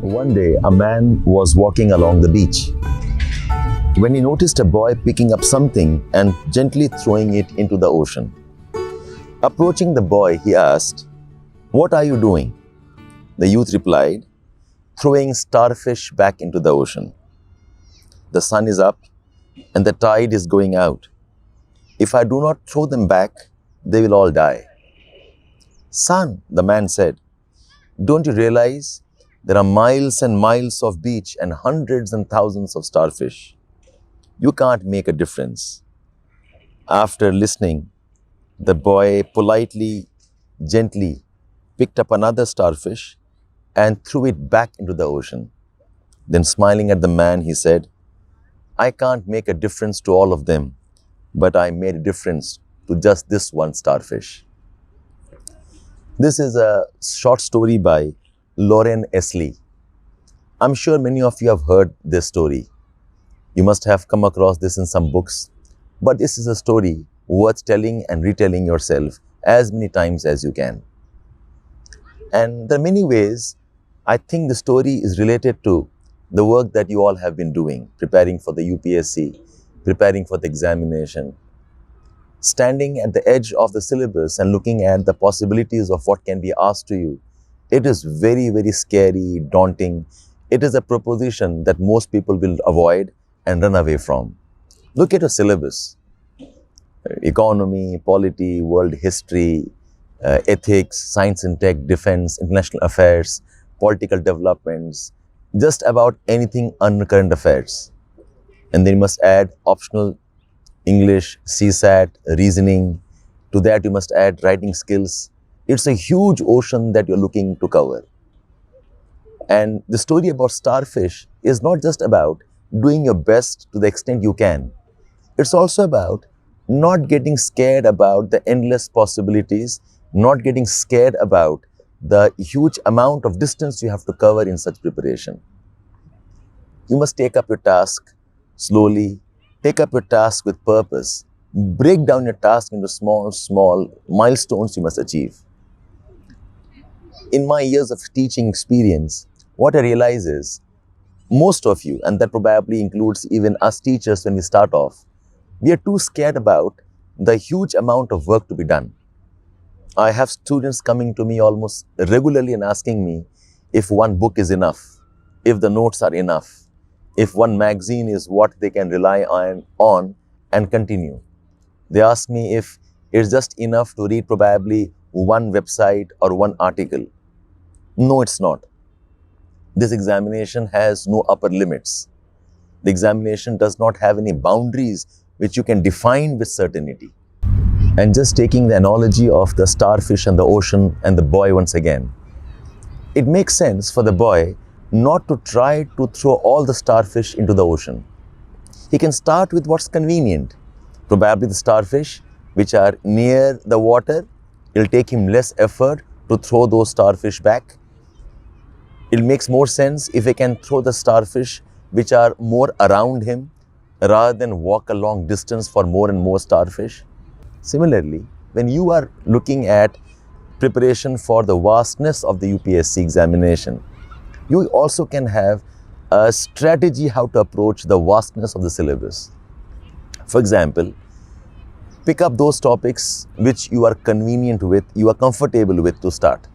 One day, a man was walking along the beach when he noticed a boy picking up something and gently throwing it into the ocean. Approaching the boy, he asked, "What are you doing?" The youth replied, "Throwing starfish back into the ocean. The sun is up and the tide is going out. If I do not throw them back, they will all die." "Son," the man said, "don't you realize there are miles and miles of beach and hundreds and thousands of starfish? You can't make a difference." After listening, the boy politely, gently picked up another starfish and threw it back into the ocean. Then smiling at the man, he said, "I can't make a difference to all of them, but I made a difference to just this one starfish." This is a short story by Lauren Esley. I'm sure many of you have heard this story. You must have come across this in some books, but this is a story worth telling and retelling yourself as many times as you can. And there are many ways I think the story is related to the work that you all have been doing, preparing for the UPSC, preparing for the examination, standing at the edge of the syllabus and looking at the possibilities of what can be asked to you. It is very, very scary, daunting. It is a proposition that most people will avoid and run away from. Look at your syllabus. Economy, polity, world history, ethics, science and tech, defense, international affairs, political developments, just about anything on current affairs. And then you must add optional English, CSAT, reasoning. To that you must add writing skills. It's a huge ocean that you're looking to cover. And the story about starfish is not just about doing your best to the extent you can. It's also about not getting scared about the endless possibilities, not getting scared about the huge amount of distance you have to cover in such preparation. You must take up your task slowly, take up your task with purpose, break down your task into small milestones you must achieve. In my years of teaching experience, what I realize is most of you, and that probably includes even us teachers when we start off, we are too scared about the huge amount of work to be done. I have students coming to me almost regularly and asking me if one book is enough, if the notes are enough, if one magazine is what they can rely on and continue. They ask me if it's just enough to read probably one website or one article. No, it's not. This examination has no upper limits. The examination does not have any boundaries which you can define with certainty. And just taking the analogy of the starfish and the ocean and the boy once again, it makes sense for the boy not to try to throw all the starfish into the ocean. He can start with what's convenient. Probably the starfish which are near the water, it'll take him less effort to throw those starfish back. It makes more sense if he can throw the starfish which are more around him rather than walk a long distance for more and more starfish. Similarly, when you are looking at preparation for the vastness of the UPSC examination, you also can have a strategy how to approach the vastness of the syllabus. For example, pick up those topics which you are convenient with, you are comfortable with to start.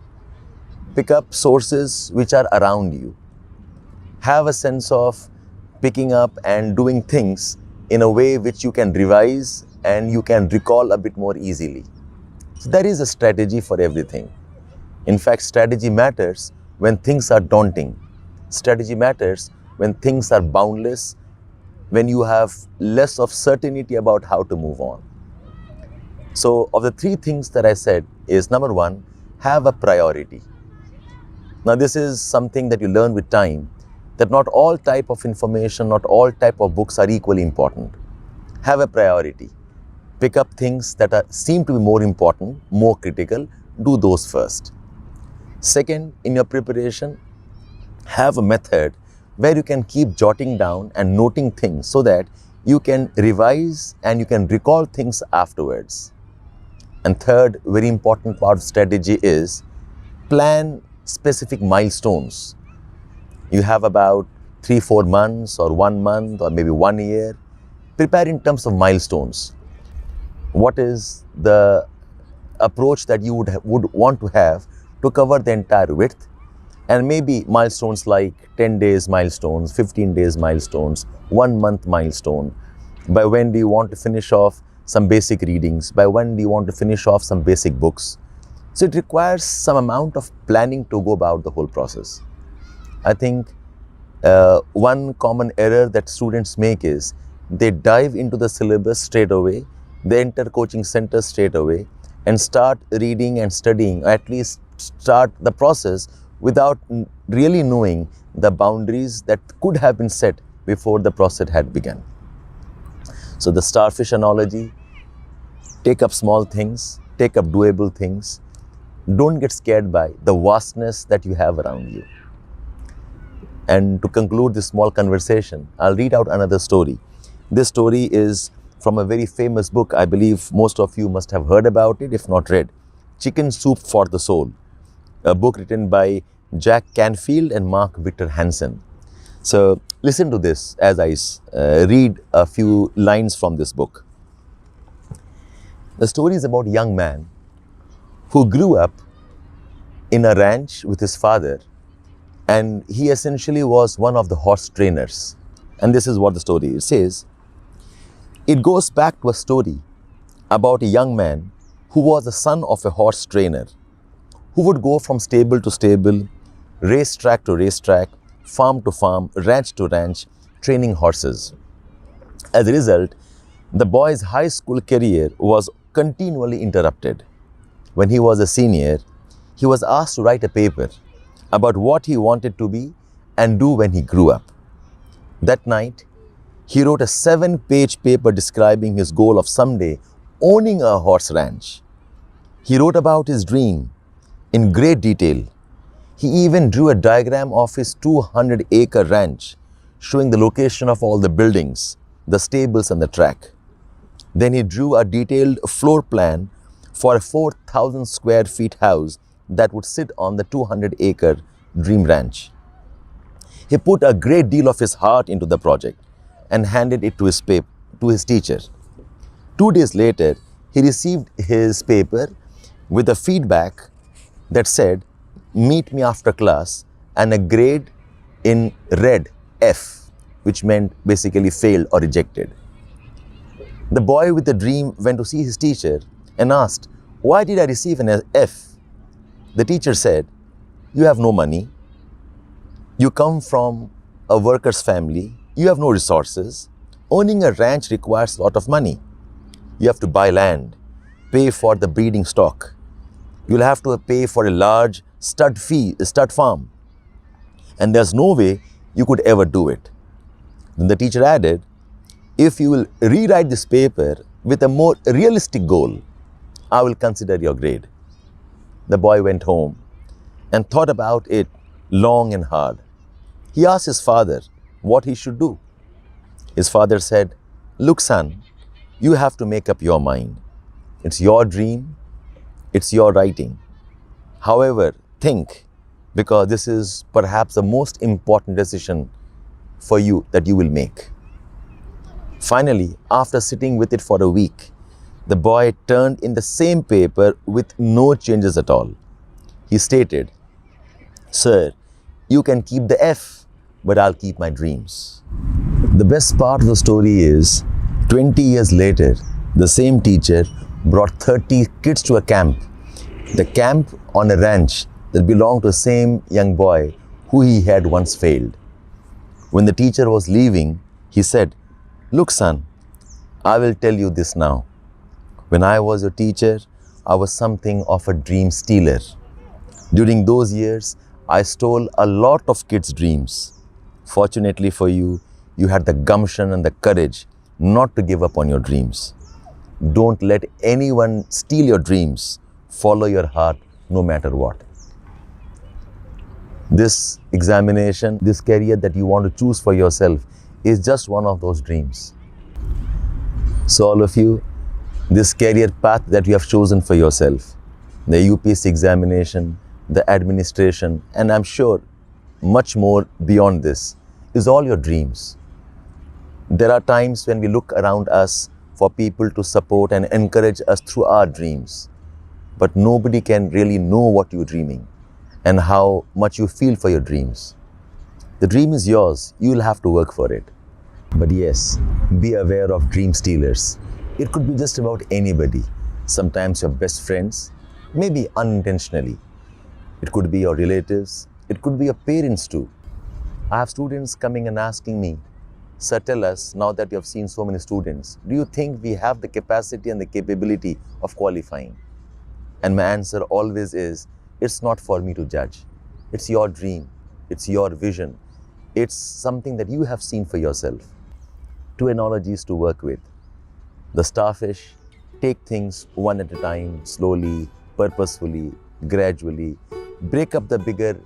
Pick up sources which are around you. Have a sense of picking up and doing things in a way which you can revise and you can recall a bit more easily. So there is a strategy for everything. In fact, strategy matters when things are daunting. Strategy matters when things are boundless, when you have less of certainty about how to move on. So of the three things that I said is, number one, have a priority. Now this is something that you learn with time, that not all type of information, not all type of books are equally important. Have a priority. Pick up things that seem to be more important, more critical, do those first. Second, in your preparation, have a method where you can keep jotting down and noting things so that you can revise and you can recall things afterwards. And third, very important part of strategy is plan specific milestones. You have about 3-4 months or 1 month or maybe 1 year. Prepare in terms of milestones. What is the approach that you would want to have to cover the entire width? And maybe milestones like 10 days milestones, 15 days milestones, 1 month milestone. By when do you want to finish off some basic readings? By when do you want to finish off some basic books? So it requires some amount of planning to go about the whole process. I think one common error that students make is they dive into the syllabus straight away, they enter coaching centers straight away and start reading and studying, or at least start the process without really knowing the boundaries that could have been set before the process had begun. So the starfish analogy, take up small things, take up doable things. Don't get scared by the vastness that you have around you. And to conclude this small conversation, I'll read out another story. This story is from a very famous book. I believe most of you must have heard about it, if not read. Chicken Soup for the Soul, a book written by Jack Canfield and Mark Victor Hansen. So listen to this as I read a few lines from this book. The story is about a young man who grew up in a ranch with his father, and he essentially was one of the horse trainers. And this is what the story says. It goes back to a story about a young man who was the son of a horse trainer, who would go from stable to stable, racetrack to racetrack, farm to farm, ranch to ranch, training horses. As a result, the boy's high school career was continually interrupted. When he was a senior, he was asked to write a paper about what he wanted to be and do when he grew up. That night, he wrote a 7-page paper describing his goal of someday owning a horse ranch. He wrote about his dream in great detail. He even drew a diagram of his 200-acre ranch, showing the location of all the buildings, the stables and the track. Then he drew a detailed floor plan for a 4,000 square feet house that would sit on the 200-acre dream ranch. He put a great deal of his heart into the project and handed it to his teacher. 2 days later, he received his paper with a feedback that said, "Meet me after class," and a grade in red, F, which meant basically failed or rejected. The boy with the dream went to see his teacher and asked, "Why did I receive an F?" The teacher said, "You have no money. You come from a worker's family. You have no resources. Owning a ranch requires a lot of money. You have to buy land, pay for the breeding stock. You'll have to pay for a large stud farm. And there's no way you could ever do it." Then the teacher added, "If you will rewrite this paper with a more realistic goal, I will consider your grade." The boy went home and thought about it long and hard. He asked his father what he should do. His father said, "Look, son, you have to make up your mind. It's your dream, it's your writing. However, think, because this is perhaps the most important decision for you that you will make." Finally, after sitting with it for a week, the boy turned in the same paper with no changes at all. He stated, "Sir, you can keep the F, but I'll keep my dreams." The best part of the story is, 20 years later, the same teacher brought 30 kids to a camp. The camp on a ranch that belonged to the same young boy who he had once failed. When the teacher was leaving, he said, "Look, son, I will tell you this now. When I was your teacher, I was something of a dream stealer. During those years, I stole a lot of kids' dreams. Fortunately for you, you had the gumption and the courage not to give up on your dreams. Don't let anyone steal your dreams. Follow your heart no matter what." This examination, this career that you want to choose for yourself is just one of those dreams. So all of you, this career path that you have chosen for yourself, the UPSC examination, the administration, and I'm sure much more beyond this is all your dreams. There are times when we look around us for people to support and encourage us through our dreams. But nobody can really know what you're dreaming and how much you feel for your dreams. The dream is yours, you'll have to work for it. But yes, be aware of dream stealers. It could be just about anybody. Sometimes your best friends, maybe unintentionally. It could be your relatives, it could be your parents too. I have students coming and asking me, "Sir, tell us, now that you have seen so many students, do you think we have the capacity and the capability of qualifying?" And my answer always is, it's not for me to judge. It's your dream, it's your vision, it's something that you have seen for yourself. Two analogies to work with. The starfish, take things one at a time, slowly, purposefully, gradually. Break up the bigger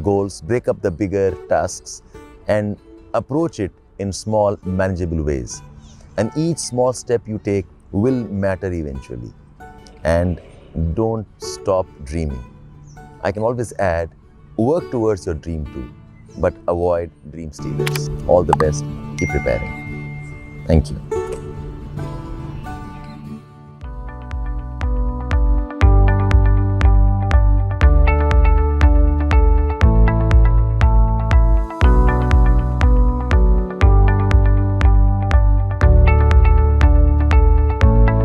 goals, break up the bigger tasks, and approach it in small, manageable ways. And each small step you take will matter eventually. And don't stop dreaming. I can always add, work towards your dream too, but avoid dream stealers. All the best. Keep preparing. Thank you.